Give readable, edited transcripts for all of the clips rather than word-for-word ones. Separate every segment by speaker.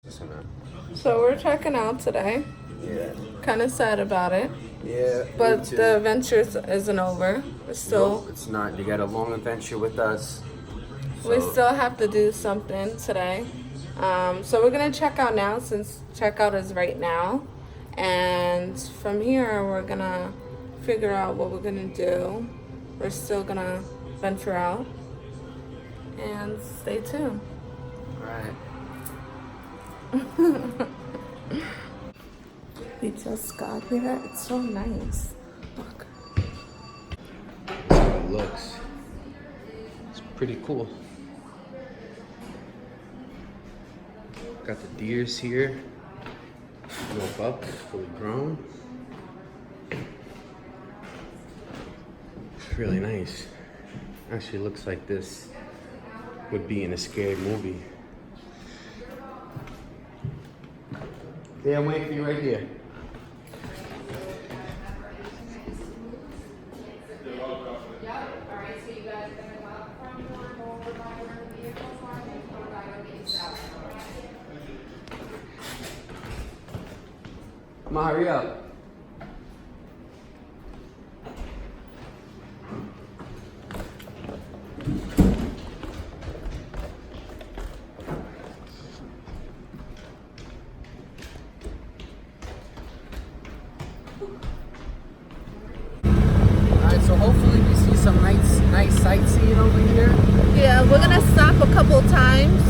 Speaker 1: So we're checking out today.
Speaker 2: Yeah.
Speaker 1: Kind of sad about it.
Speaker 2: Yeah.
Speaker 1: But the adventure isn't over. It's still.
Speaker 2: No, it's not. You got a long adventure with us.
Speaker 1: So. We still have to do something today. So we're gonna check out now, since checkout is right now, and from here we're gonna figure out what we're gonna do. We're still gonna venture out, and stay tuned.
Speaker 2: All right.
Speaker 1: We just got here. It's so nice. Look.
Speaker 2: That's how it looks. It's pretty cool. Got the deers here. No bucks, fully grown. It's really nice. Actually looks like this would be in a scary movie. Yeah, I'm waiting for you right here. Come on, hurry up. Alright, so hopefully we see some nice sightseeing over here.
Speaker 1: Yeah, we're gonna stop a couple times.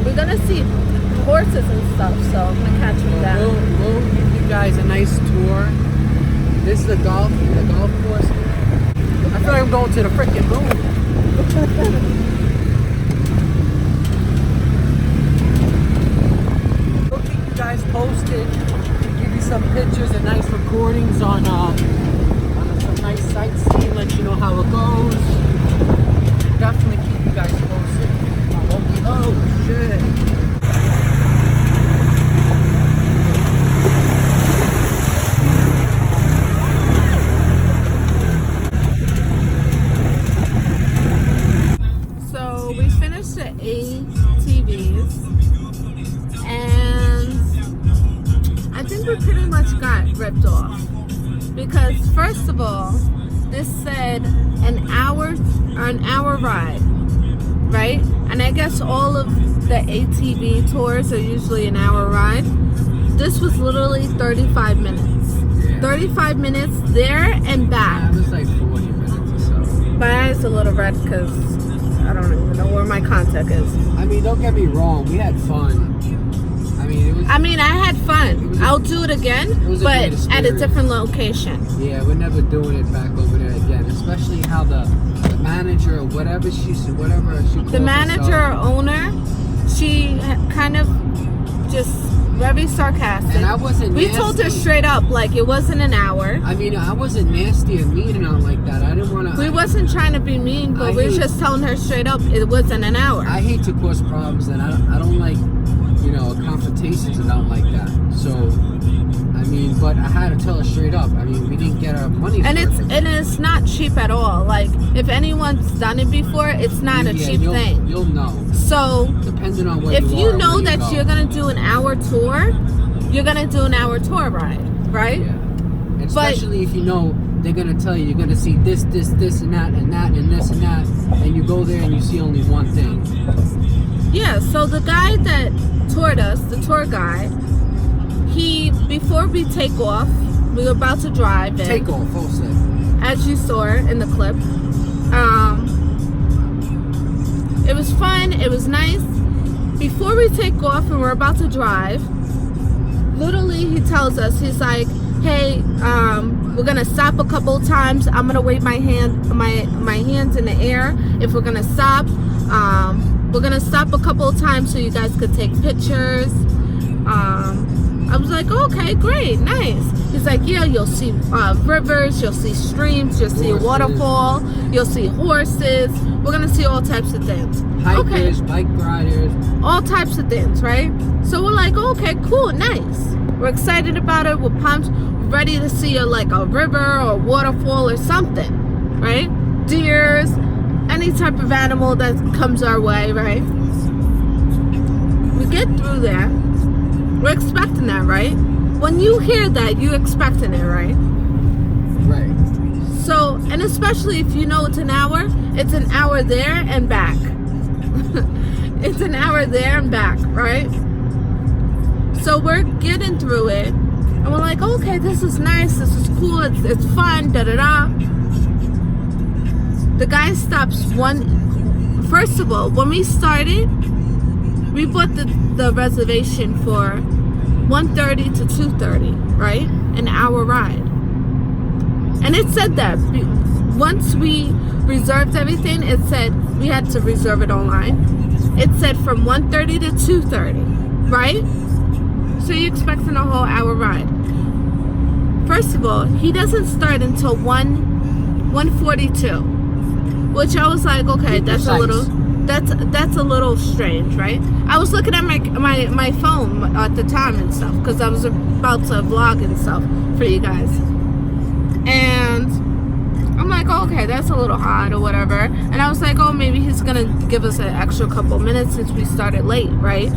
Speaker 1: We're gonna see horses and stuff, so I'm gonna catch you that.
Speaker 2: We'll give you guys a nice tour. This is the golf course. I feel like I'm going to the freaking moon. We'll keep you guys posted. Give you some pictures and nice recordings on some nice sightseeing. Let you know how it goes. Definitely keep you guys posted. Oh shit.
Speaker 1: The ATVs, and I think we pretty much got ripped off, because first of all, this said an hour ride, right? And I guess all of the ATV tours are usually an hour ride. This was literally 35 minutes.
Speaker 2: Yeah.
Speaker 1: 35 minutes there and back.
Speaker 2: Yeah, it was like 40 minutes or so.
Speaker 1: My eyes a little red because I don't even know where my contact is.
Speaker 2: I mean, don't get me wrong. We had fun.
Speaker 1: I had fun. I'll do it again, but at a different location.
Speaker 2: Yeah, we're never doing it back over there again. Especially how the manager or whatever she calls
Speaker 1: the manager or owner, she kind of just very sarcastic.
Speaker 2: And I wasn't nasty.
Speaker 1: We told her straight up, like, it wasn't an hour.
Speaker 2: I mean, I wasn't nasty or mean and all like that. I didn't want to.
Speaker 1: We wasn't trying to be mean, but we were just telling her straight up it wasn't an hour.
Speaker 2: I hate to cause problems, and I don't like, confrontations and nothing like that. So, I mean, but I had to tell her straight up. I mean, we didn't get our money.
Speaker 1: And it's not cheap at all. Like, if anyone's done it before, it's not a cheap thing.
Speaker 2: You'll know.
Speaker 1: So,
Speaker 2: depending on where
Speaker 1: if you know that
Speaker 2: go.
Speaker 1: you're gonna do an hour tour, you're gonna do an hour tour ride, right?
Speaker 2: Yeah. And especially if you know they're gonna tell you you're gonna see this, and that, and that, and this, and that, and you go there and you see only one thing.
Speaker 1: Yeah. So the guy that toured us, the tour guide, before we take off, we were about to drive in.
Speaker 2: Take off, full set.
Speaker 1: As you saw in the clip. It was fun. It was nice. Before we take off and we're about to drive, literally he tells us, he's like, hey, we're gonna stop a couple times. I'm gonna wave my hands in the air if we're gonna stop. We're gonna stop a couple of times so you guys could take pictures. I was like, okay, great, nice. He's like, yeah, you'll see rivers, you'll see streams, you'll see a waterfall, you'll see horses. We're gonna see all types of things.
Speaker 2: Hikers, bike riders.
Speaker 1: All types of things, right? So we're like, okay, cool, nice. We're excited about it. We're pumped, ready to see a river or a waterfall or something, right? Deers, any type of animal that comes our way, right? We get through there. We're expecting that, right? When you hear that, you're expecting it, right?
Speaker 2: Right.
Speaker 1: So, and especially if you know it's an hour there and back. It's an hour there and back, right? So we're getting through it, and we're like, okay, this is nice, this is cool, it's fun, da-da-da. The guy stops first of all, when we started, we bought the reservation for 1:30 to 2:30, right? An hour ride. And it said that once we reserved everything, it said we had to reserve it online. It said from 1:30 to 2:30, right? So you're expecting a whole hour ride. First of all, he doesn't start until 1:42, which I was like, okay, that's a little strange, right? I was looking at my phone at the time and stuff because I was about to vlog and stuff for you guys, and I'm like, oh, okay, that's a little odd or whatever. And I was like, oh, maybe he's gonna give us an extra couple minutes since we started late, right?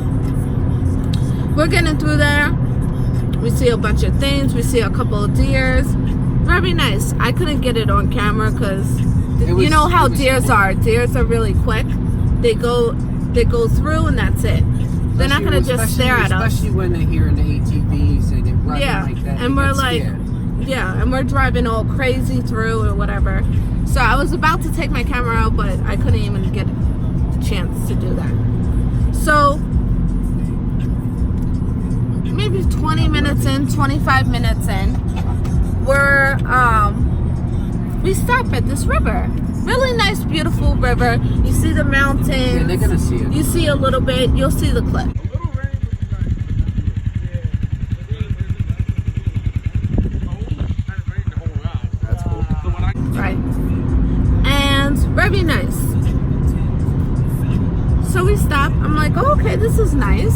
Speaker 1: We're getting through there. We see a bunch of things. We see a couple of deers. Very nice. I couldn't get it on camera because you know how deers are. Deers are really quick. They go through and that's it. They're not gonna just stare at us.
Speaker 2: Especially when they're here in the ATVs and they're running like that.
Speaker 1: And we're like, and we're driving all crazy through or whatever. So I was about to take my camera out, but I couldn't even get the chance to do that. So maybe 20 minutes in, 25 minutes in, we stop at this river. Really nice, beautiful river. You see the mountains.
Speaker 2: Yeah, they're gonna see it.
Speaker 1: You see a little bit. You'll see the clip.
Speaker 2: That's cool.
Speaker 1: Right. And very nice. So we stop. I'm like, oh, okay, this is nice.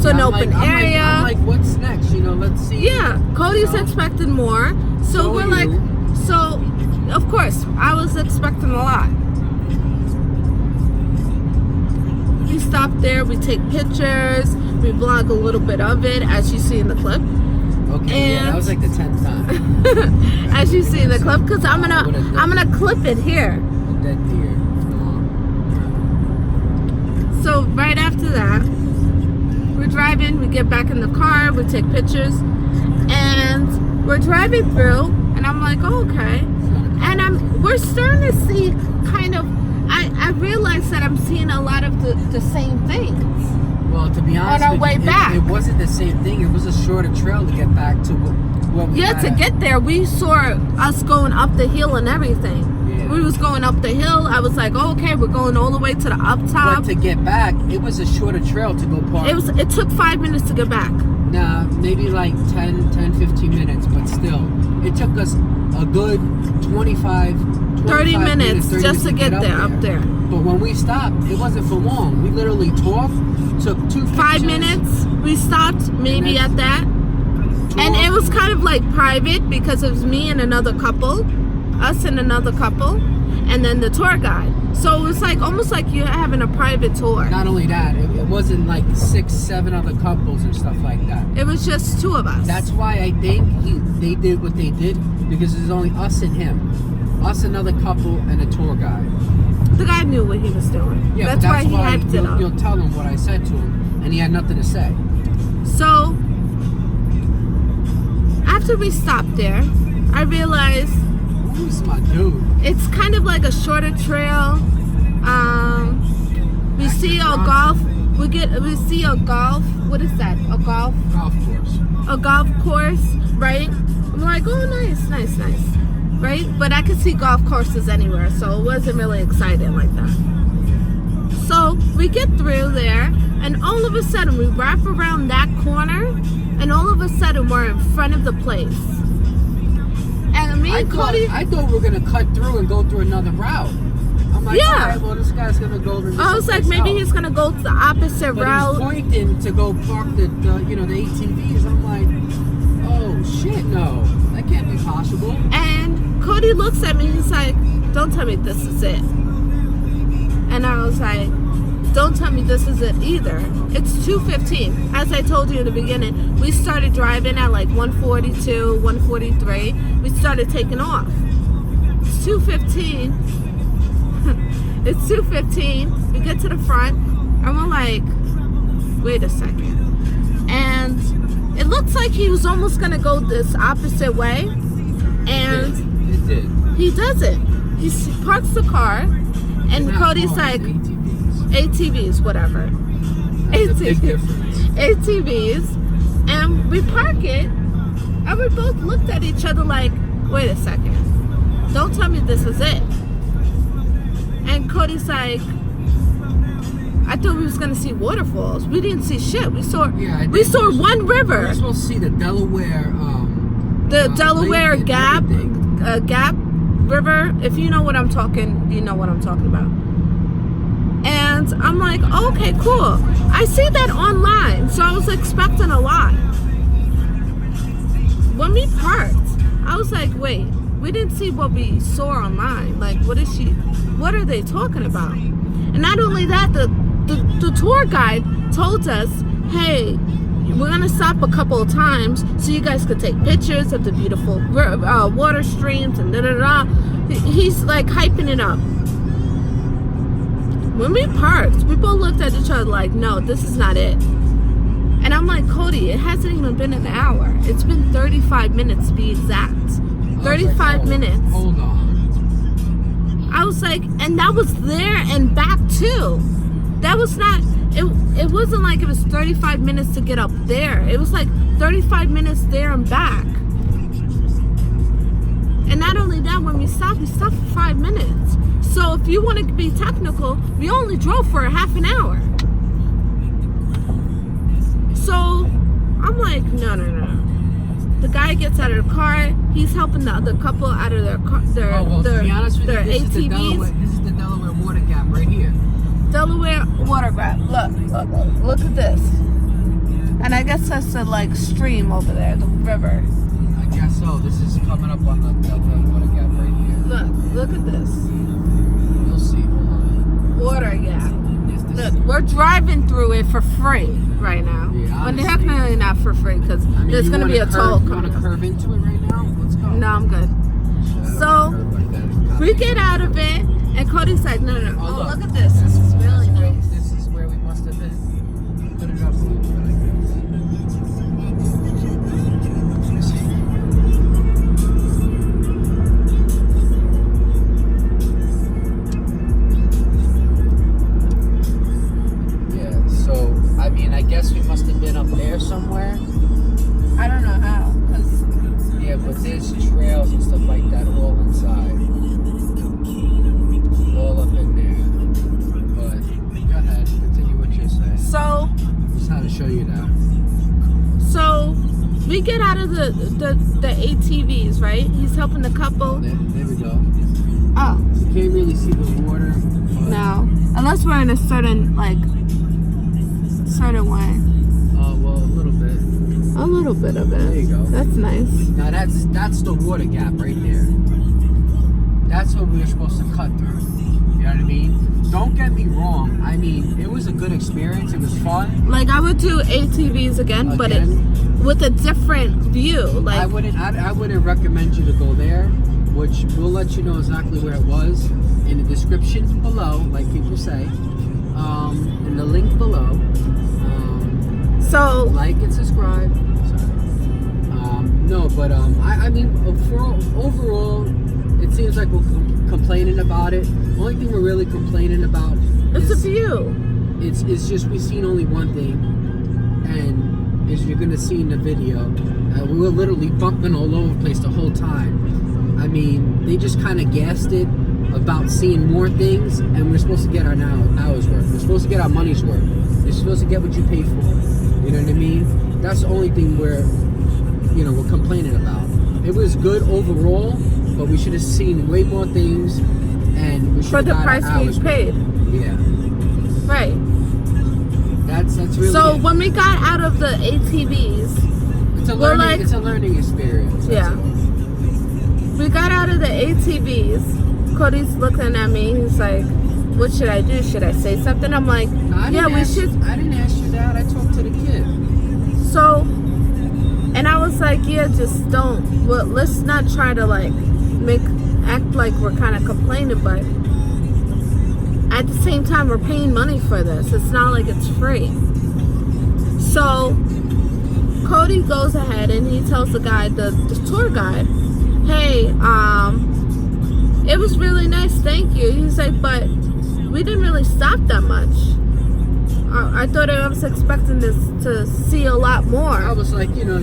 Speaker 1: So an open area.
Speaker 2: I'm like, what's next? Let's see.
Speaker 1: Yeah, Cody's expecting more. So we're like, of course, I was expecting a lot. We stop there, we take pictures, we vlog a little bit of it, as you see in the clip.
Speaker 2: Okay, that was like the 10th time.
Speaker 1: As you see in the clip, because I'm gonna clip it here.
Speaker 2: A dead deer.
Speaker 1: So right after that, we're driving, we get back in the car, we take pictures, and we're driving through, and I'm like, oh, okay. And we're starting to see kind of, I realized that I'm seeing a lot of the same things.
Speaker 2: Well, to be honest,
Speaker 1: on our way back,
Speaker 2: it wasn't the same thing. It was a shorter trail to get back to what we had.
Speaker 1: to get there, we saw us going up the hill and everything. Yeah. We was going up the hill. I was like, oh, okay, we're going all the way to the up top.
Speaker 2: But to get back, it was a shorter trail to go park.
Speaker 1: It took 5 minutes to get back.
Speaker 2: Nah, maybe like 10, 15 minutes, but still. It took us a good 30
Speaker 1: minutes just to get there, up there.
Speaker 2: But when we stopped, it wasn't for long. We literally talked, took 2 pictures.
Speaker 1: 5 minutes, we stopped maybe at that. And it was kind of like private because it was me and another couple, us and another couple, and then the tour guide. So it was like almost like you're having a private tour.
Speaker 2: Not only that, it wasn't like 6, 7 other couples or stuff like that.
Speaker 1: It was just 2 of us.
Speaker 2: That's why I think they did what they did, because there's only us and him. Us, another couple, and a tour guide.
Speaker 1: The guy knew what he was doing.
Speaker 2: Yeah,
Speaker 1: that's why he hyped it up.
Speaker 2: You'll tell him what I said to him, and he had nothing to say.
Speaker 1: So, after we stopped there, I realized
Speaker 2: who's my dude?
Speaker 1: It's kind of like a shorter trail. We see a golf. We see a golf. What is that? A golf
Speaker 2: course.
Speaker 1: A golf course, right? I'm like, oh, nice, right? But I could see golf courses anywhere, so it wasn't really exciting like that. So we get through there, and all of a sudden we wrap around that corner, and all of a sudden we're in front of the place. And me and Cody,
Speaker 2: I thought we were gonna cut through and go through another route. I'm like, all right, well, this guy's gonna go to.
Speaker 1: I was like, maybe he's gonna go to the opposite route.
Speaker 2: But he's pointing to go park the ATVs. I'm like, oh shit, no, that can't be possible.
Speaker 1: And Cody looks at me. He's like, don't tell me this is it. And I was like, Don't tell me this is it either. It's 2:15. As I told you in the beginning, we started driving at like 1:42, 1:43. We started taking off. It's 2:15. It's 2:15. We get to the front, and we're like, wait a second. And it looks like he was almost gonna go this opposite way, and
Speaker 2: It did.
Speaker 1: he doesn't. He parks the car, and Cody's like, ATVs, whatever.
Speaker 2: That's a big difference.
Speaker 1: ATVs, and we park it, and we both looked at each other like, wait a second, don't tell me this is it. And Cody's like, I thought we was gonna see waterfalls. We didn't see shit. We saw one river.
Speaker 2: We're supposed to see the Delaware.
Speaker 1: Delaware
Speaker 2: lake
Speaker 1: Gap,
Speaker 2: and everything.
Speaker 1: Gap River. If you know what I'm talking, you know what I'm talking about. And I'm like, oh, okay, cool. I see that online, so I was expecting a lot. When we parked, I was like, wait, we didn't see what we saw online. Like, what are they talking about? And not only that, the tour guide told us, hey, we're gonna stop a couple of times so you guys could take pictures of the beautiful water streams and da-da-da. He's like hyping it up. When we parked, we both looked at each other like, no, this is not it. And I'm like, Cody, it hasn't even been an hour. It's been 35 minutes to be exact. 35 minutes.
Speaker 2: Hold on.
Speaker 1: I was like, and that was there and back too. That was not, it wasn't like it was 35 minutes to get up there. It was like 35 minutes there and back. And not only that, when we stopped for 5 minutes. So if you want to be technical, we only drove for a half an hour. So I'm like, no. The guy gets out of the car. He's helping the other couple out of their car,
Speaker 2: To be honest with you, this
Speaker 1: ATVs.
Speaker 2: Is the Delaware water gap right here.
Speaker 1: Delaware water gap. Look at this. And I guess that's the like stream over there, the river.
Speaker 2: I guess so. This is coming up on the Delaware water gap right here.
Speaker 1: Look at this.
Speaker 2: You'll see. Hold on.
Speaker 1: Water gap.
Speaker 2: This
Speaker 1: Look, we're driving through it for free right now.
Speaker 2: Yeah,
Speaker 1: But
Speaker 2: honestly.
Speaker 1: definitely not for free because there's
Speaker 2: you
Speaker 1: going to be a
Speaker 2: wanna
Speaker 1: toll
Speaker 2: curve, You want
Speaker 1: coming
Speaker 2: to
Speaker 1: up.
Speaker 2: curve into it right now? Let's go.
Speaker 1: No, I'm good. So, we get out of it, and Cody's like, no. Oh, look at this. This is really nice.
Speaker 2: This is where we must have been. Put it up a little bit, I guess. Let me see. Yeah, so, I mean, I guess we must have been up there somewhere.
Speaker 1: I don't know how. 'Cause
Speaker 2: Yeah, but there's trails and stuff like that all inside. All up in there. But go ahead, continue what you're saying.
Speaker 1: So,
Speaker 2: Just how to show you that.
Speaker 1: we get out of the ATVs, right? He's helping the couple.
Speaker 2: There we go.
Speaker 1: Oh,
Speaker 2: You can't really see the water. But,
Speaker 1: no. Unless we're in a certain way.
Speaker 2: well, a little bit.
Speaker 1: A little bit of it.
Speaker 2: There you go.
Speaker 1: That's nice.
Speaker 2: Now that's the water gap right there. That's what we were supposed to cut through. You know what I mean? Don't get me wrong. I mean, it was a good experience. It was fun.
Speaker 1: Like, I would do ATVs again, but with a different view. Like,
Speaker 2: I wouldn't recommend you to go there, which we'll let you know exactly where it was in the description below, like people say, in the link below.
Speaker 1: so
Speaker 2: Like and subscribe. Sorry. I mean, overall, it seems like we're complaining about it. The only thing we're really complaining about
Speaker 1: it's a
Speaker 2: is
Speaker 1: view.
Speaker 2: it's just we've seen only one thing, and as you're gonna see in the video, we were literally bumping all over the place the whole time. I mean, they just kind of gassed it about seeing more things, and we're supposed to get our hours worth. We're supposed to get our money's worth. You're supposed to get what you pay for. You know what I mean? That's the only thing we're complaining about. It was good overall, but we should have seen way more things, and we should
Speaker 1: For
Speaker 2: have
Speaker 1: the
Speaker 2: got
Speaker 1: price
Speaker 2: our hours
Speaker 1: we paid.
Speaker 2: worth. Yeah,
Speaker 1: Right.
Speaker 2: that's really.
Speaker 1: So
Speaker 2: it.
Speaker 1: when we got out of the ATVs,
Speaker 2: It's a learning experience. That's
Speaker 1: Yeah.
Speaker 2: all.
Speaker 1: we got out of the ATVs. Cody's looking at me. He's like, what should I do? Should I say something? I'm like, yeah, we should.
Speaker 2: I didn't ask you that. I talked to the kid.
Speaker 1: So, and I was like, yeah, just don't. Well, let's not try to like act like we're kind of complaining, but at the same time, we're paying money for this. It's not like it's free. So Cody goes ahead and he tells the guy, the tour guide, hey, it was really nice, thank you. He's like, but we didn't really stop that much. I thought I was expecting this to see a lot more.
Speaker 2: I was like, you know,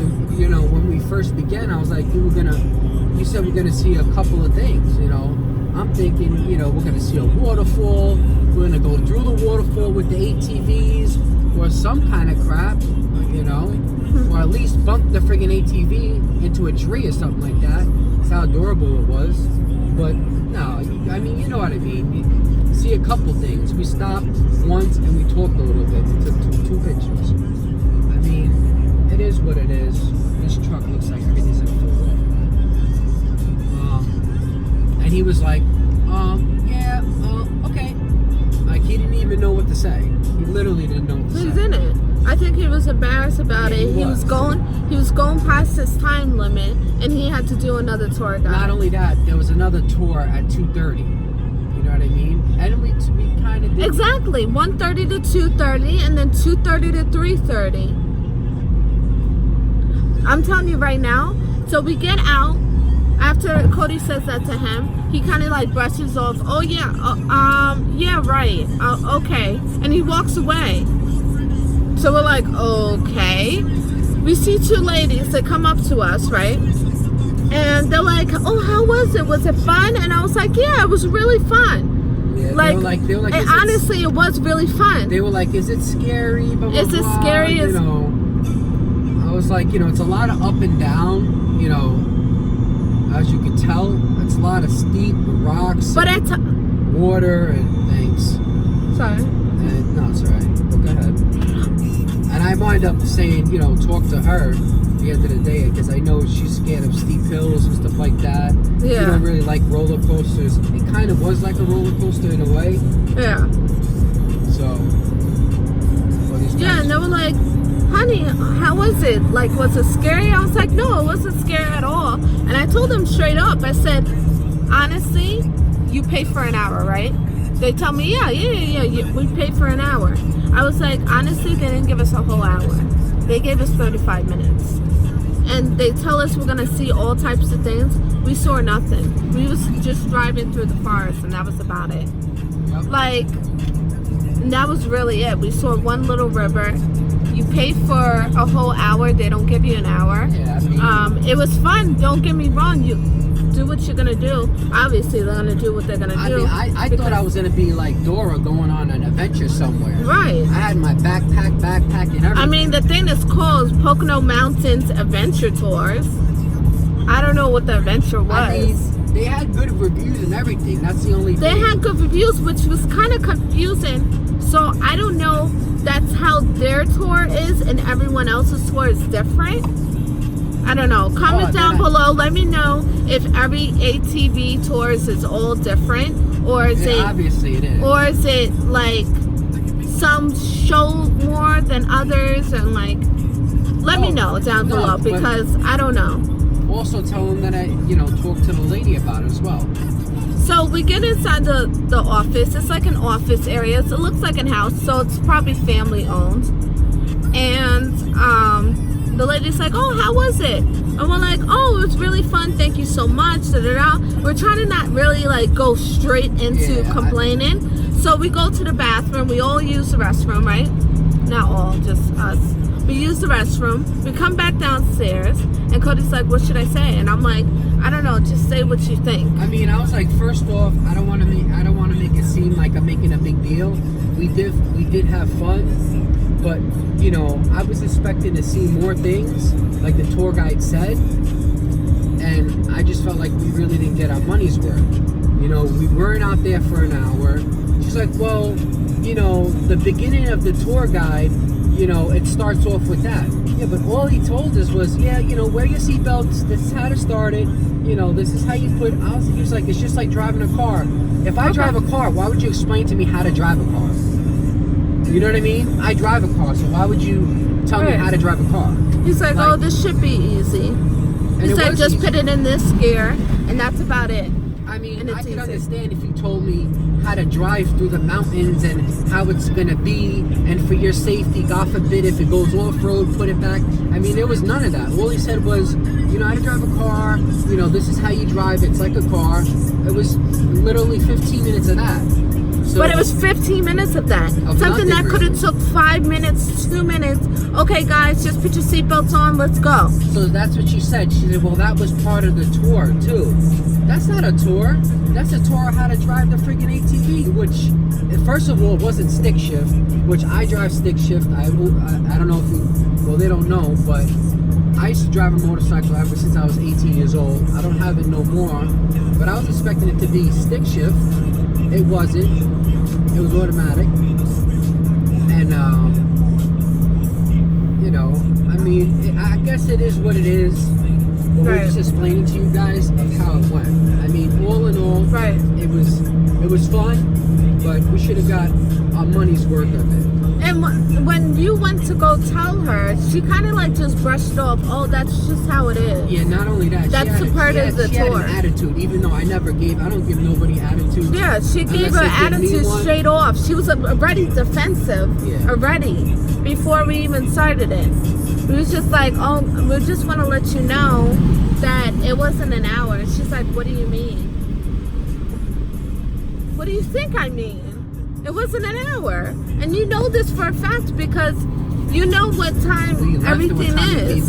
Speaker 2: when we first began, I was like, you said we're gonna see a couple of things, you know. I'm thinking, you know, we're gonna see a waterfall, we're gonna go through the waterfall with the ATVs, or some kind of crap, you know, or at least bump the friggin' ATV into a tree or something like that. That's how adorable it was. But no, I mean, you know what I mean. You see a couple things. We stopped once and we talked a little bit. We took two pictures. I mean, it is what it is. This truck looks like everything's in full way. And he was like, yeah, okay. Like, he didn't even know what to say. He literally didn't know what to say.
Speaker 1: He's in it. I think he was embarrassed about it. He was going past his time limit, and he had to do another tour guide.
Speaker 2: Not only that, there was another tour at 2:30. You know what I mean? And we kind of did.
Speaker 1: Exactly, 1:30 to 2:30, and then 2:30 to 3:30. I'm telling you right now. So we get out. After Cody says that to him, he kind of like brushes off. Oh yeah, yeah, right. Okay, and he walks away. So we're like, okay. We see two ladies that come up to us, right? And they're like, oh, how was it? Was it fun? And I was like, yeah, it was really fun.
Speaker 2: Yeah, they were like,
Speaker 1: and honestly, it was really fun.
Speaker 2: They were like, is it scary? Blah, blah,
Speaker 1: is it
Speaker 2: blah,
Speaker 1: scary?
Speaker 2: You know, I was like, you know, it's a lot of up and down, you know, as you can tell. It's a lot of steep rocks,
Speaker 1: but
Speaker 2: water and things.
Speaker 1: Sorry.
Speaker 2: And, no, it's all right. Go ahead. And I wind up saying, you know, talk to her at the end of the day, because I know she's scared of steep hills and stuff like that.
Speaker 1: Yeah.
Speaker 2: She don't really like roller coasters. It kind of was like a roller coaster in a way.
Speaker 1: Yeah.
Speaker 2: So.
Speaker 1: Yeah, and they were like, honey, how was it? Like, was it scary? I was like, no, it wasn't scary at all. And I told them straight up, I said, honestly, you pay for an hour, right? They tell me, yeah, we paid for an hour. I was like, honestly, they didn't give us a whole hour. They gave us 35 minutes. And they tell us we're going to see all types of things. We saw nothing. We was just driving through the forest, and that was about it.
Speaker 2: Yep.
Speaker 1: Like, and that was really it. We saw one little river. You pay for a whole hour. They don't give you an hour.
Speaker 2: Yeah, I mean,
Speaker 1: it was fun. Don't get me wrong. You do what you're gonna do. Obviously, they're gonna do what they're gonna do.
Speaker 2: I mean, I thought I was gonna be like Dora going on an adventure somewhere.
Speaker 1: Right.
Speaker 2: I had my backpack, and everything.
Speaker 1: I mean, the thing is called Pocono Mountains Adventure Tours. I don't know what the adventure was.
Speaker 2: I mean, they had good reviews and everything. That's the only thing.
Speaker 1: They had good reviews, which was kind of confusing. So I don't know. That's how their tour is, and everyone else's tour is different. I don't know. Comment down below. Let me know if every ATV tours is all different, or is it
Speaker 2: obviously it is,
Speaker 1: or is it like some show more than others, and like let me know down below, because I don't know.
Speaker 2: Also tell them that I, you know, talk to the lady about it as well.
Speaker 1: So we get inside the office. It's like an office area. So it looks like a house, so it's probably family owned. And the lady's like, oh, how was it? And we're like, oh, it was really fun. Thank you so much. Da-da-da. We're trying to not really like go straight into complaining. So we go to the bathroom. We all use the restroom, right? Not all, just us. We use the restroom. We come back downstairs, and Cody's like, what should I say? And I'm like, I don't know, just say what you think.
Speaker 2: I mean, I was like, first off, I don't want to make it seem like I'm making a big deal. We did have fun, but you know, I was expecting to see more things, like the tour guide said, and I just felt like we really didn't get our money's worth. You know, we weren't out there for an hour. She's like, well, you know, the beginning of the tour guide, you know, it starts off with that. Yeah, but all he told us was, yeah, you know, wear your seatbelts. This is how to start it. You know, this is how you put. He was like, it's just like driving a car. If I drive a car, why would you explain to me how to drive a car? You know what I mean? I drive a car, so why would you tell me how to drive a car?
Speaker 1: He's like, oh, this should be easy. He said, just put it in this gear, and that's about it.
Speaker 2: I mean, I could understand if you told me how to drive through the mountains and how it's going to be, and for your safety, God forbid, if it goes off-road, put it back. I mean, there was none of that. All he said was, you know how to drive a car, you know, this is how you drive, it's like a car. It was literally 15 minutes of that. So,
Speaker 1: but it was 15 minutes of that. Something that could have took 5 minutes, 2 minutes. Okay, guys, just put your seatbelts on. Let's go.
Speaker 2: So that's what she said. She said, well, that was part of the tour, too. That's not a tour. That's a tour on how to drive the freaking ATV, which, first of all, it wasn't stick shift, which I drive stick shift. I don't know if you, well, they don't know, but I used to drive a motorcycle ever since I was 18 years old. I don't have it no more, but I was expecting it to be stick shift. It wasn't. It was automatic. And, you know, I mean, I guess it is what it is. But we're just explaining to you guys of how it went. I mean, all in all, it was fun, but we should have got our money's worth of it.
Speaker 1: And when you went to go tell her, she kind of like just brushed off, oh, that's just how it is.
Speaker 2: Yeah, not only that.
Speaker 1: That's the part of the tour.
Speaker 2: She had an attitude, even though I don't give nobody attitude.
Speaker 1: Yeah, she gave her attitude straight off. She was already defensive already before we even started it. We was just like, oh, we just want to let you know that it wasn't an hour. She's like, what do you mean? What do you think I mean? It wasn't an hour. And you know this for a fact because you know what time everything is.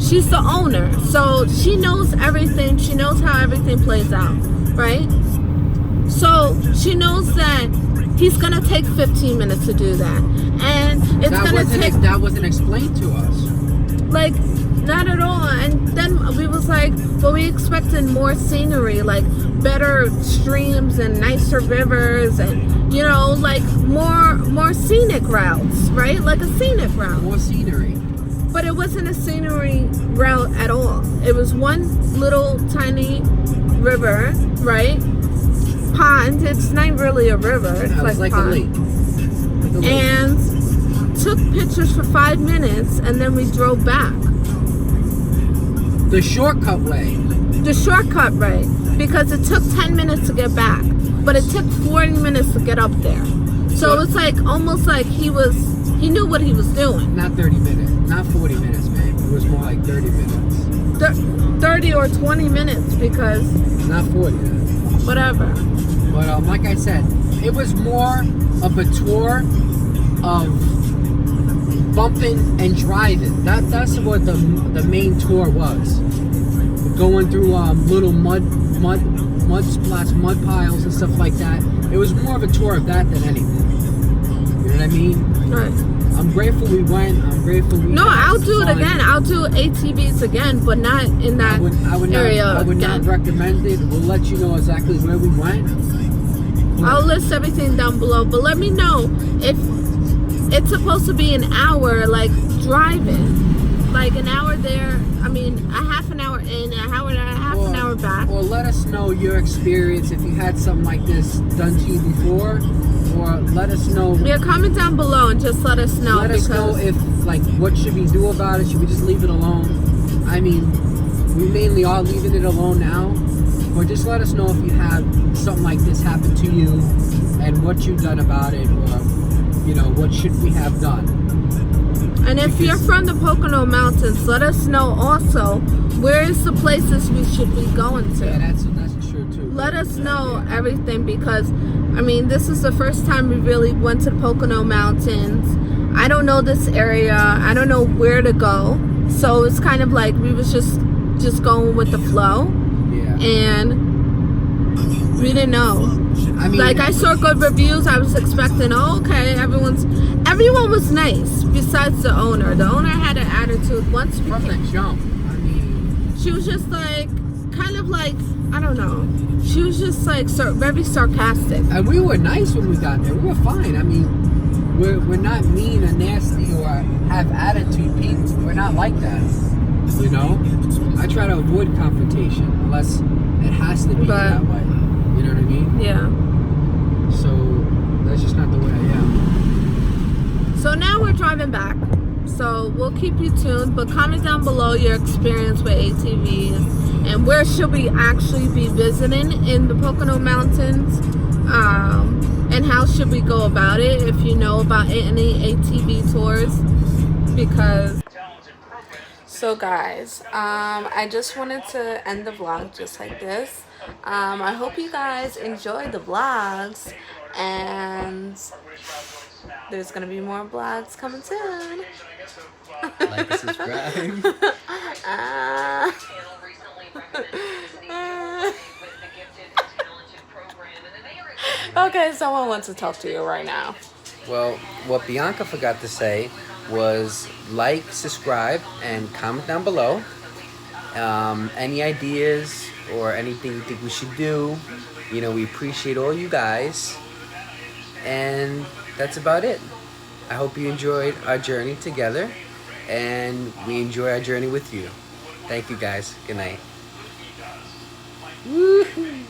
Speaker 1: She's the owner. So she knows everything. She knows how everything plays out. Right? So she knows that he's going to take 15 minutes to do that. And it's going to take...
Speaker 2: That wasn't explained to us.
Speaker 1: Like, not at all. And then we was like, well, we expected more scenery, like better streams and nicer rivers and, you know, like more scenic routes, right? Like a scenic route.
Speaker 2: More scenery.
Speaker 1: But it wasn't a scenery route at all. It was one little tiny river, right? Pond. It's not really a river. It's like a lake. And took pictures for 5 minutes and then we drove back.
Speaker 2: The shortcut way.
Speaker 1: The shortcut way. Because it took 10 minutes to get back. But it took 40 minutes to get up there. So it was like almost like he knew what he was doing.
Speaker 2: Not 30 minutes. Not 40 minutes, man. It was more like 30 minutes.
Speaker 1: 30 or 20 minutes because...
Speaker 2: Not 40 minutes.
Speaker 1: Whatever.
Speaker 2: But like I said, it was more of a tour of bumping and driving. That's what the main tour was. Going through little mud splats, mud piles and stuff like that. It was more of a tour of that than anything. You know what I mean?
Speaker 1: Right.
Speaker 2: I'm grateful we went. I'm grateful we...
Speaker 1: No, I'll do it again. I'll do ATVs again, but not in that area.
Speaker 2: I would not recommend it. We'll let you know exactly where we went.
Speaker 1: I'll list everything down below, but let me know if it's supposed to be an hour, like driving, like an hour there. I mean, a half an hour in, an hour and a half an hour back.
Speaker 2: Or let us know your experience if you had something like this done to you before, or let us know.
Speaker 1: Yeah, comment down below and just let us know.
Speaker 2: Let us know if, like, what should we do about it? Should we just leave it alone? I mean, we mainly are leaving it alone now. Or just let us know if you have something like this happen to you and what you've done about it, or, you know, what should we have done.
Speaker 1: And if you're from the Pocono Mountains, let us know also where is the places we should be going to.
Speaker 2: Yeah, that's true too.
Speaker 1: Let us know everything because, I mean, this is the first time we really went to the Pocono Mountains. I don't know this area. I don't know where to go. So it's kind of like we was just going with the flow. And we didn't know. I mean, like I saw good reviews. I was expecting, oh, okay, everyone was nice besides the owner. The owner had an attitude once
Speaker 2: from the jump. I mean,
Speaker 1: she was just like, kind of like, I don't know. She was just like very sarcastic.
Speaker 2: And we were nice when we got there. We were fine. I mean, we're not mean or nasty or have attitude people. We're not like that. You know, I try to avoid confrontation unless It has to be
Speaker 1: But-
Speaker 2: that way. You know what I mean?
Speaker 1: Yeah.
Speaker 2: So that's just not the way I am.
Speaker 1: So now we're driving back. So we'll keep you tuned, but comment down below your experience with ATVs and where should we actually be visiting in the Pocono Mountains, and how should we go about it if you know about any ATV tours. Because so guys, I just wanted to end the vlog just like this. I hope you guys enjoyed the vlogs, and there's gonna be more vlogs coming soon.
Speaker 2: Like and subscribe.
Speaker 1: Okay, someone wants to talk to you right now.
Speaker 2: Well, what Bianca forgot to say was like, subscribe, and comment down below. Any ideas or anything you think we should do. You know, we appreciate all you guys. And that's about it. I hope you enjoyed our journey together, and we enjoy our journey with you. Thank you guys. Good night. Woo-hoo.